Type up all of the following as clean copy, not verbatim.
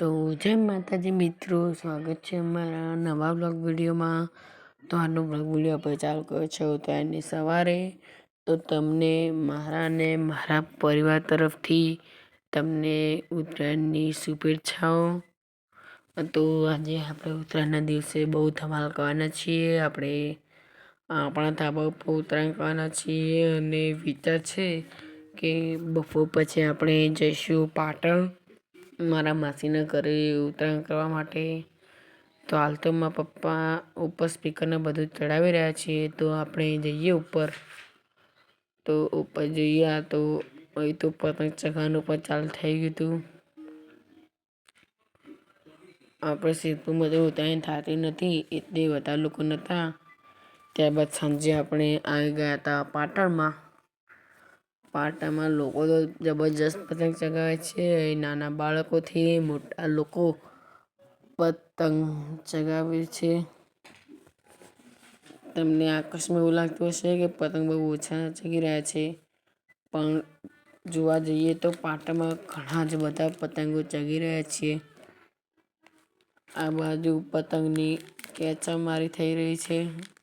તો જય માતાજી મિત્રો, સ્વાગત છે અમારા નવા બ્લોગ વિડીયોમાં. તો આનો બ્લોગ વિડીયો આપણે ચાલુ કર્યો છે ઉત્તરાયણની સવારે. તો તમને મારા અને મારા પરિવાર તરફથી તમને ઉત્તરાયણની શુભેચ્છાઓ. તો આજે આપણે ઉત્તરાયણના દિવસે બહુ ધમાલ કરવાના છીએ. આપણે આપણા ધાબા ઉપર ઉત્તરાયણ કરવાના છીએ અને વિચાર છે કે બપોર પછી આપણે જઈશું પાટણ મારા માસીના ઘરે ઉત્તરાયણ કરવા માટે. તો હાલ તો મારા પપ્પા ઉપર સ્પીકરને બધું ચડાવી રહ્યા છીએ. તો આપણે જઈએ ઉપર. તો ઉપર જઈએ તો અહીં તો પતંગ ચગાવવાનું પણ ચાલુ થઈ ગયું હતું. આપણે સિદ્ધપુરમાં તો ઉત્તરાયણ થતી નથી એટલે વધારે લોકો નહોતા. ત્યારબાદ સાંજે આપણે આવી ગયા હતા પાટણમાં. પાટણમાં લોકો તો જબરજસ્ત પતંગ ચગાવે છે. નાના બાળકોથી મોટા લોકો પતંગ ચગાવે છે. તમને આકાશમાં એવું લાગતું હશે કે પતંગ બહુ ઓછા ચગી રહ્યા છે, પણ જોવા જઈએ તો પાટણમાં ઘણા જ બધા પતંગો ચગી રહ્યા છે. આ બાજુ પતંગની ખેંચામારી થઈ રહી છે,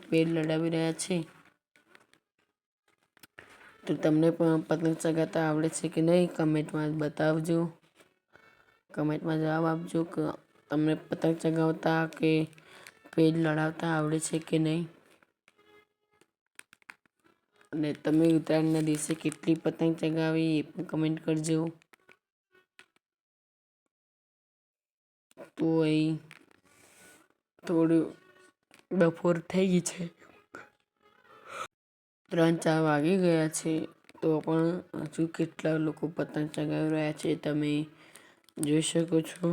પેડ લડાવી રહ્યા છે. તો તમને પણ પતંગ ચગાવતા આવડે છે કે નહીં, કમેન્ટમાં બતાવજો. કમેન્ટમાં જવાબ આપજો કે તમને પતંગ ચગાવતા કે પેડ લડાવતા આવડે છે કે નહીં. અને તમે ઉત્તરાયણના દિવસે કેટલી પતંગ ચગાવી એ પણ કમેન્ટ કરજો. તો અહીં થોડું બપોર થઈ ગઈ છે, 3-4 વાગી ગયા છે. તો પણ હજુ કેટલા લોકો પતંગ ચગાવી રહ્યા છે તમે જોઈ શકો છો.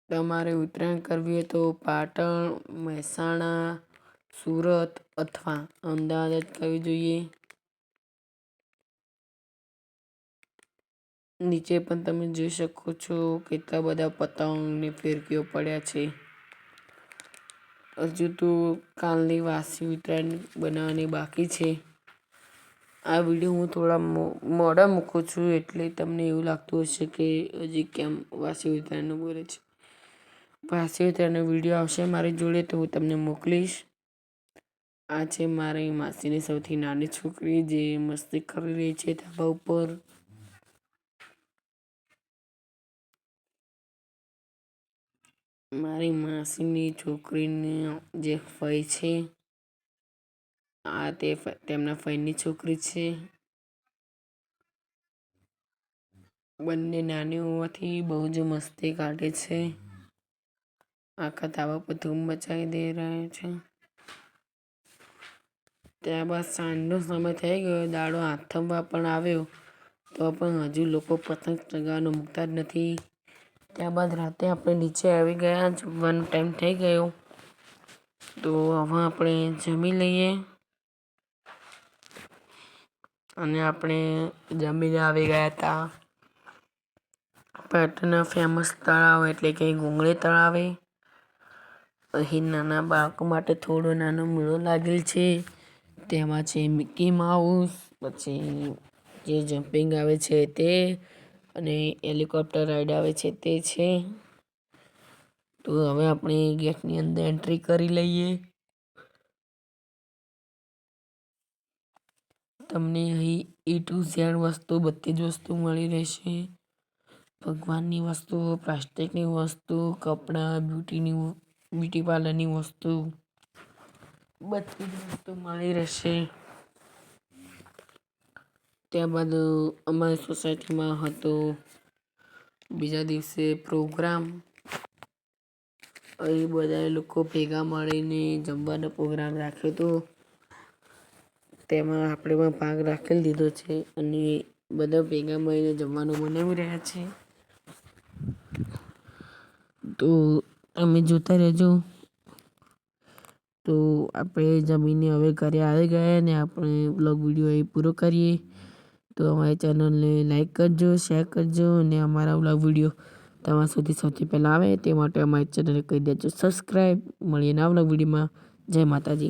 તમારે ઉત્તરાયણ કરવી હોય તો પાટણ, મહેસાણા, સુરત અથવા અમદાવાદ જ કરવી જોઈએ. નીચે પણ તમે જોઈ શકો છો કેટલા બધા પતંગની ફિરકીઓ પડ્યા છે. હજુ તો કાલની વાસી ઉત્તરાયણ બનાવવાની બાકી છે. આ વિડીયો હું થોડા મોડા મૂકું છું એટલે તમને એવું લાગતું હશે કે હજી કેમ વાસી ઉત્તરાયણનું બોલે છે. વાસી ઉત્તરાયણનો વિડીયો આવશે મારી જોડે તો હું તમને મોકલીશ. આ છે મારી માસીની સૌથી નાની છોકરી જે મસ્તી કરી રહી છે ધાબા ઉપર. મારી માસીની છોકરીની જે ફઈ છે, આ તેમના ફઈની છોકરી છે. બંને નાની હોવાથી બહુ જ મસ્તી કાઢે છે. આખા ધાબા પર ધૂમ મચાવી દે રહ્યા છે. ત્યારબાદ સાંજનો સમય થઈ ગયો, દાડો આથમવા પણ આવ્યો તો પણ હજુ લોકો પતંગ ચગાવવાનું મૂકતા જ નથી. ત્યારબાદ રાતે આપણે નીચે આવી ગયા, જમવાનો ટાઈમ થઈ ગયો. તો હવે આપણે જમી લઈએ અને આપણે જમીને આવી ગયા હતા પાટણના ફેમસ તળાવ એટલે કે ગુંગળે તળાવે. અહીં નાના બાળકો માટે થોડો નાનો મેળો લાગેલ છે. તેમાં છે મિકી માઉસ, પછી જે જમ્પિંગ આવે છે તે, અને હેલિકોપ્ટર રાઈડ આવે છે તે છે. તો હવે આપણે ગેટની અંદર એન્ટ્રી કરી લઈએ. તમને અહીં A to Z વસ્તુ, બધી જ વસ્તુ મળી રહેશે. ભગવાનની વસ્તુઓ, પ્લાસ્ટિકની વસ્તુ, કપડાં, બ્યુટી પાર્લરની વસ્તુ, બધી જ વસ્તુ મળી રહેશે. ત્યારબાદ અમારી સોસાયટીમાં હતો બીજા દિવસે પ્રોગ્રામ. અહીં બધા લોકો ભેગા મળીને જમવાનો પ્રોગ્રામ રાખ્યો હતો. તેમાં આપણે પણ ભાગ રાખી દીધો છે અને બધા ભેગા મળીને જમવાનું બનાવી રહ્યા છે. તો તમે જોતા રહેજો. તો આપણે જમીને હવે ઘરે આવી ગયા ને આપણે બ્લોગ વિડીયો અહીં પૂરો કરીએ. તો અમારી ચેનલને લાઈક કરજો, શેર કરજો અને અમારા બ્લોગ વિડીયો તમારા સુધી સૌથી પહેલાં આવે તે માટે અમારી ચેનલને કહી દેજો સબસ્ક્રાઈબ. મળીએ નવા બ્લોગ વિડીયોમાં. જય માતાજી.